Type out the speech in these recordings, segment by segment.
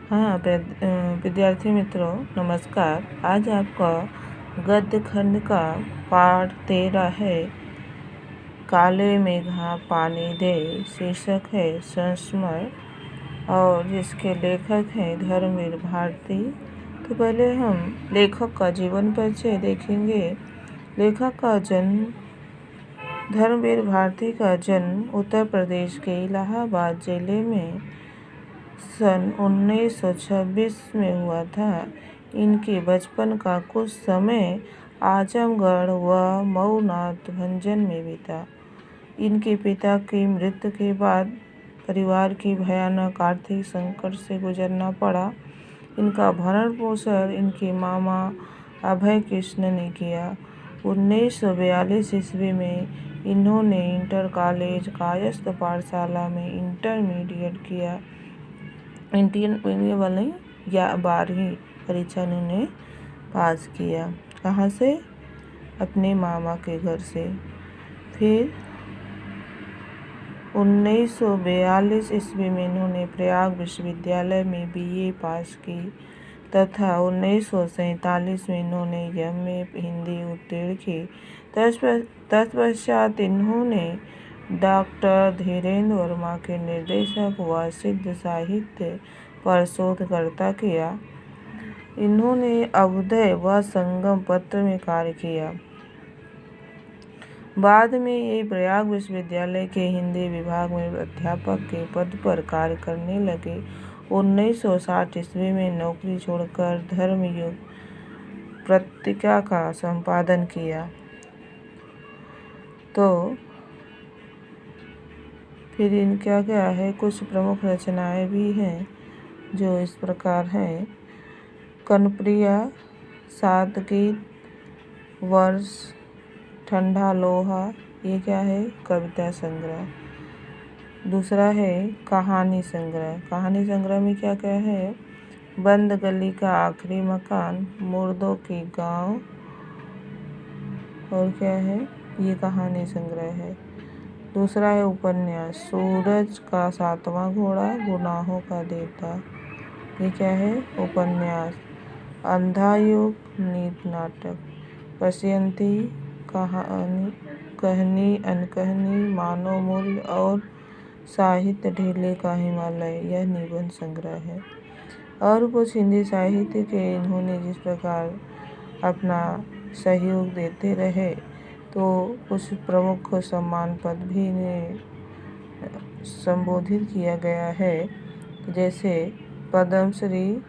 हाँ विद्यार्थी मित्रों नमस्कार। आज आपका गद्य खंड का पाठ 13 है। काले मेघा पानी दे शीर्षक है संस्मरण और जिसके लेखक हैं धर्मवीर भारती। तो पहले हम लेखक का जीवन परिचय देखेंगे। लेखक का जन्म धर्मवीर भारती का जन्म उत्तर प्रदेश के इलाहाबाद जिले में सन 1926 में हुआ था। इनके बचपन का कुछ समय आजमगढ़ व मऊनाथ भंजन में बीता। इनके पिता की मृत्यु के बाद परिवार की भयानक आर्थिक संकट से गुजरना पड़ा। इनका भरण पोषण इनके मामा अभय कृष्ण ने किया। 1942 ईस्वी में इन्होंने इंटर कॉलेज कायस्थ पाठशाला में इंटरमीडिएट किया। इंटरमीडिएट वाले या 12वीं परीक्षा इन्होंने पास किया। कहाँ से? अपने मामा के घर से। फिर 1942 ईस्वी में इन्होंने प्रयाग विश्वविद्यालय में बीए पास की तथा 1947 में इन्होंने एमए हिंदी उत्तीर्ण की। तत्पश्चात इन्होंने डॉक्टर धीरेन्द्र वर्मा के निर्देशक व सिद्ध साहित्य पर शोधकर्ता किया। इन्होंने अभ्युदय व संगम पत्र में कार्य किया। बाद में ये प्रयाग विश्वविद्यालय के हिंदी विभाग में अध्यापक के पद पर कार्य करने लगे। 1960 ईस्वी में नौकरी छोड़कर धर्मयुग पत्रिका का संपादन किया। तो फिर इनका क्या है, कुछ प्रमुख रचनाएं भी हैं जो इस प्रकार हैं। कनप्रिया, सातगीत, वर्ष, ठंडा लोहा, ये क्या है? कविता संग्रह। दूसरा है कहानी संग्रह। कहानी संग्रह में क्या क्या है? बंद गली का आखिरी मकान, मुर्दों की गांव, और क्या है? ये कहानी संग्रह है। दूसरा है उपन्यास, सूरज का सातवां घोड़ा, गुनाहों का देवता, ये क्या है? उपन्यास। अंधा युग, नीत नाटक। पश्यंती, कहानी, कहनी अनकहनी, मानव मूल्य और साहित्य ढीले का हिमालय, यह निबंध संग्रह है। और कुछ हिंदी साहित्य के इन्होंने जिस प्रकार अपना सहयोग देते रहे, तो कुछ प्रमुख सम्मान पद भी इन्हें संबोधित किया गया है, जैसे पद्मश्री,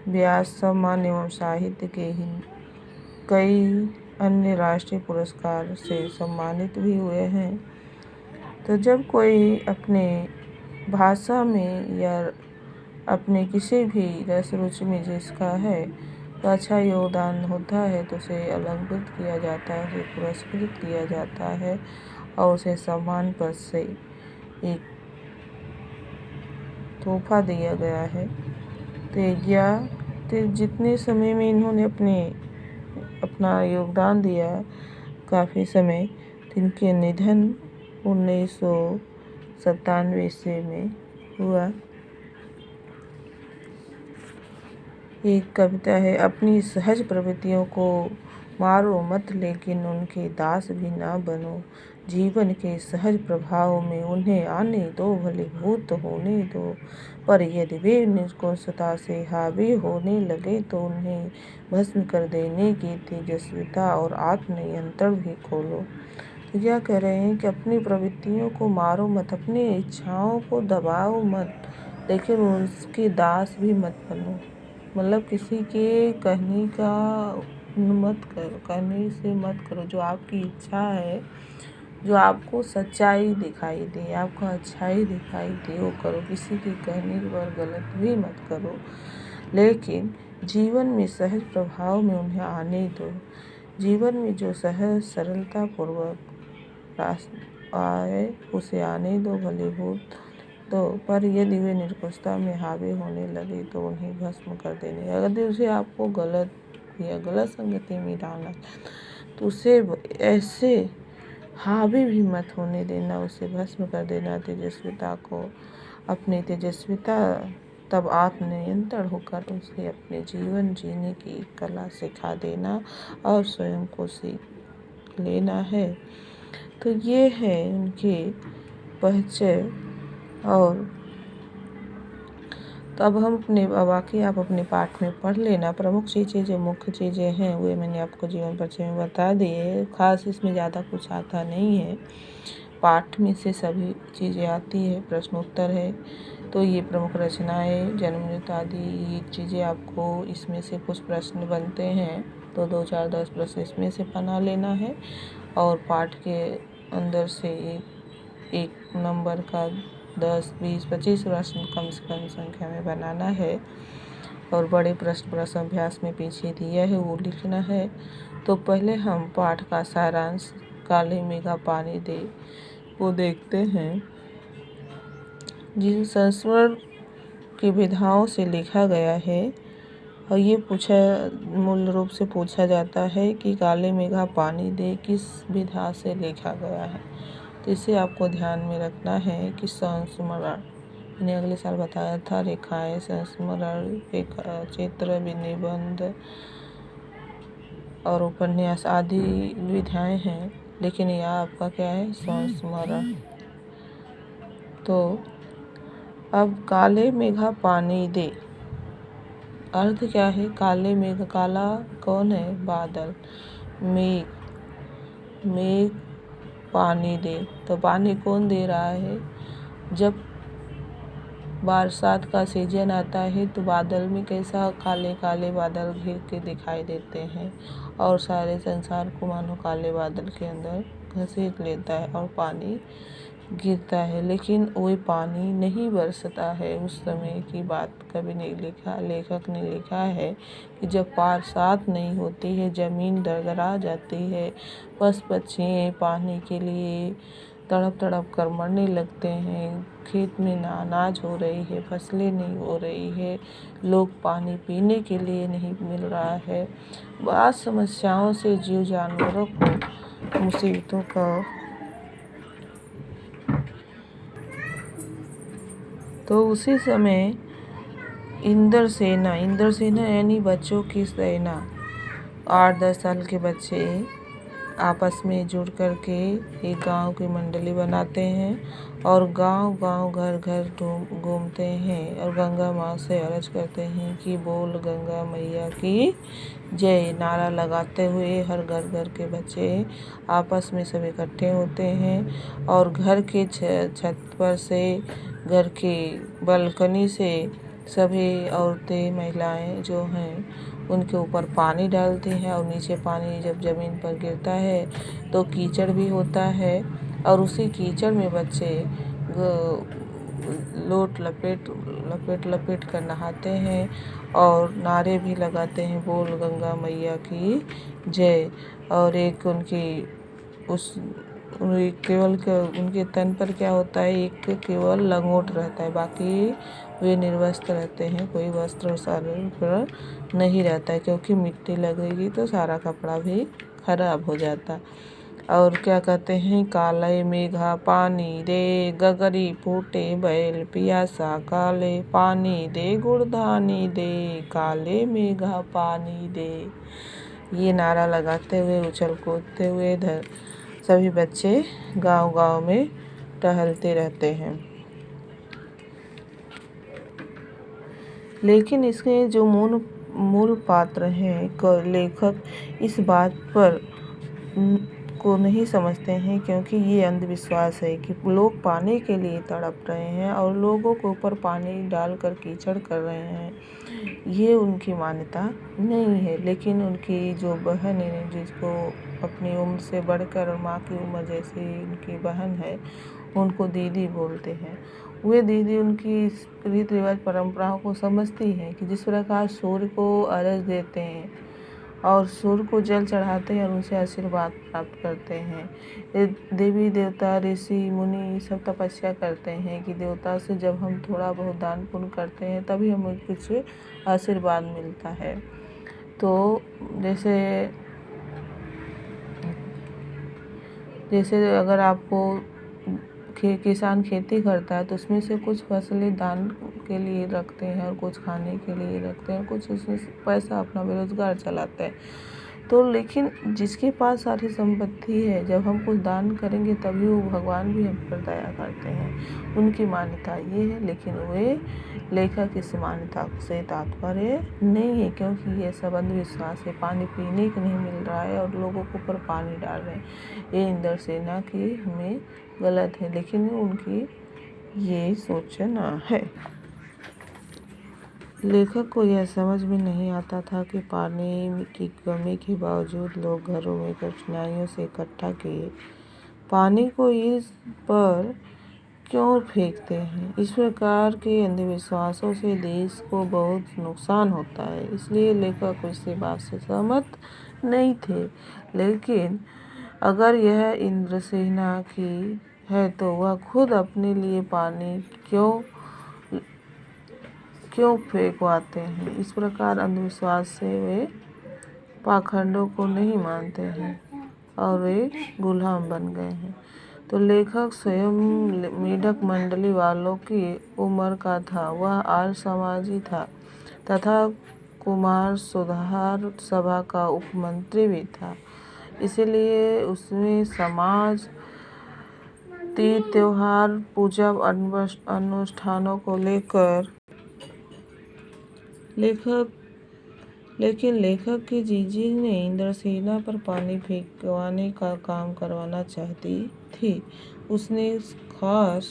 व्यास सम्मान एवं साहित्य के कई अन्य राष्ट्रीय पुरस्कार से सम्मानित भी हुए हैं। तो जब कोई अपने भाषा में या अपने किसी भी रस रुचि में जिसका है तो अच्छा योगदान होता है तो उसे अलंकृत किया जाता है, उसे पुरस्कृत किया जाता है और उसे सम्मान पद से एक तोहफा दिया गया है। तो जितने समय में इन्होंने अपना योगदान दिया काफ़ी समय, तो इनके निधन 1997 ईस्वी में हुआ। एक कविता है, अपनी सहज प्रवृत्तियों को मारो मत लेकिन उनके दास भी ना बनो। जीवन के सहज प्रभाव में उन्हें आने दो, भले भूत होने दो, पर यदि वे निष्कुशता से हावी होने लगे तो उन्हें भस्म कर देने की तेजस्विता और आत्मनियंत्रण भी खोलो। तो क्या कह रहे हैं कि अपनी प्रवृत्तियों को मारो मत, अपनी इच्छाओं को दबाओ मत, लेकिन उसके दास भी मत बनो। मतलब किसी के कहने से मत करो। जो आपकी इच्छा है, जो आपको सच्चाई दिखाई दे, आपको अच्छाई दिखाई दे, वो करो। किसी के कहने पर गलत भी मत करो, लेकिन जीवन में सहज प्रभाव में उन्हें आने दो। जीवन में जो सहज सरलता पूर्वक आए उसे आने दो, भले भूत तो, पर यदि वे निर्कुशता में हावी होने लगे तो उन्हें भस्म कर देने। अगर उसे आपको गलत या गलत संगति में डालना तो उसे ऐसे हावी भी मत होने देना, उसे भस्म कर देना। तेजस्विता को, अपनी तेजस्विता तब आत्मनियंत्रण होकर उसे अपने जीवन जीने की कला सिखा देना और स्वयं को सीख लेना है। तो ये है उनके परिचय। और तो अब हम बाकी आप अपने पाठ में पढ़ लेना। प्रमुख चीज़ें जो मुख्य चीज़ें हैं वे मैंने आपको जीवन परिचय में बता दी है। खास इसमें ज़्यादा कुछ आता नहीं है, पाठ में से सभी चीज़ें आती है, प्रश्नोत्तर है। तो ये प्रमुख रचनाएं, जन्म मृत्यु आदि ये चीज़ें आपको इसमें से कुछ प्रश्न बनते हैं, तो 2, 4, 10 प्रश्न इसमें से बना लेना है। और पाठ के अंदर से एक नंबर का 10, 20, 25 प्रश्न कम से कम संख्या में बनाना है। और बड़े प्रश्न अभ्यास में पीछे दिया है वो लिखना है। तो पहले हम पाठ का सारांश काले मेघा पानी दे वो देखते हैं, जिस संस्मरण की विधाओं से लिखा गया है। और ये मूल रूप से पूछा जाता है कि काले मेघा पानी दे किस विधा से लिखा गया है। तो इसे आपको ध्यान में रखना है कि संस्मरण मैंने अगले साल बताया था, रेखाएं, संस्मरण, चित्र, निबंध और उपन्यास आदि विधाएं हैं, लेकिन यह आपका क्या है, संस्मरण। तो अब काले मेघा पानी दे अर्थ क्या है? काले मेघ, काला कौन है? बादल। मेघ, मेघ पानी दे, तो पानी कौन दे रहा है? जब बरसात का सीजन आता है तो बादल में कैसा काले काले बादल घिर के दिखाई देते हैं और सारे संसार को मानो काले बादल के अंदर घसीट लेता है और पानी गिरता है। लेकिन वो पानी नहीं बरसता है। उस समय की बात कभी नहीं लिखा, लेखक ने लिखा है कि जब बरसात नहीं होती है, ज़मीन दरदरा जाती है, पशु पक्षी पानी के लिए तड़प तड़प कर मरने लगते हैं, खेत में ना अनाज हो रही है, फसलें नहीं हो रही है, लोग पानी पीने के लिए नहीं मिल रहा है, बहुत समस्याओं से जीव जानवरों को मुसीबतों का। तो उसी समय इंद्र सेना यानी बच्चों की सेना, 8-10 साल के बच्चे आपस में जुड़ कर के एक गांव की मंडली बनाते हैं और गांव गांव घर घर घूमते हैं और गंगा माँ से अर्ज करते हैं कि बोल गंगा मैया की जय नारा लगाते हुए हर घर घर के बच्चे आपस में सब इकट्ठे होते हैं और घर के छत पर से, घर की बालकनी से सभी औरतें महिलाएं जो हैं उनके ऊपर पानी डालती हैं और नीचे पानी जब ज़मीन पर गिरता है तो कीचड़ भी होता है और उसी कीचड़ में बच्चे लोट लपेट कर नहाते हैं और नारे भी लगाते हैं, बोल गंगा मैया की जय। और एक उनकी केवल उनके तन पर क्या होता है, एक केवल लंगोट रहता है, बाकी वे निर्वस्त्र रहते हैं, कोई वस्त्र सारे पर नहीं रहता है, क्योंकि मिट्टी लगेगी तो सारा कपड़ा भी खराब हो जाता। और क्या कहते हैं, काले मेघा पानी दे, गगरी फूटे बैल पियासा, काले पानी दे गुड़धानी दे, काले मेघा पानी दे। ये नारा लगाते हुए उछल कूदते हुए सभी बच्चे गांव गांव में टहलते रहते हैं। लेकिन इसके जो मूल पात्र हैं, लेखक इस बात पर को नहीं समझते हैं, क्योंकि ये अंधविश्वास है कि लोग पानी के लिए तड़प रहे हैं और लोगों के ऊपर पानी डालकर कीचड़ कर रहे हैं, ये उनकी मान्यता नहीं है। लेकिन उनकी जो बहन है, जिसको अपनी उम्र से बढ़कर और माँ की उम्र जैसी उनकी बहन है, उनको दीदी बोलते हैं। वे दीदी उनकी रीति रिवाज परंपराओं को समझती हैं कि जिस प्रकार सूर्य को अर्घ्य देते हैं और सूर्य को जल चढ़ाते हैं और उनसे आशीर्वाद प्राप्त करते हैं। देवी देवता ऋषि मुनि सब तपस्या करते हैं कि देवता से जब हम थोड़ा बहुत दान पुण्य करते हैं तभी हमें कुछ आशीर्वाद मिलता है। तो जैसे अगर आपको किसान खेती करता है तो उसमें से कुछ फसलें दान के लिए रखते हैं और कुछ खाने के लिए रखते हैं और कुछ उसमें से पैसा अपना बेरोजगार चलाते हैं। तो लेकिन जिसके पास सारी संपत्ति है, जब हम कुछ दान करेंगे तभी वो भगवान भी हम पर दया करते हैं, उनकी मान्यता ये है। लेकिन वे लेखक इस मान्यता से तात्पर्य नहीं है, क्योंकि ये सब अंधविश्वास है। पानी पीने को नहीं मिल रहा है और लोगों के ऊपर पानी डाल रहे हैं, ये इंद्रसेना की हमें गलत है, लेकिन उनकी ये सोचना है। लेखक को यह समझ में नहीं आता था कि पानी की कमी के बावजूद लोग घरों में कठिनाइयों से इकट्ठा किए पानी को इस पर क्यों फेंकते हैं। इस प्रकार के अंधविश्वासों से देश को बहुत नुकसान होता है, इसलिए लेखक इससे बात से सहमत नहीं थे। लेकिन अगर यह इंद्रसेना की है तो वह खुद अपने लिए पानी क्यों फेंकवाते हैं। इस प्रकार अंधविश्वास से वे पाखंडों को नहीं मानते हैं और वे गुलाम बन गए हैं। तो लेखक स्वयं मेढक मंडली वालों की उम्र का था। वह आर्य समाजी था तथा कुमार सुधार सभा का उपमंत्री भी था, इसलिए उसने समाज, तीज त्योहार, पूजा अनुष्ठानों को लेकर लेकिन लेखक की जीजी ने इंद्रसेना पर पानी फेंकवाने का काम करवाना चाहती थी। उसने खास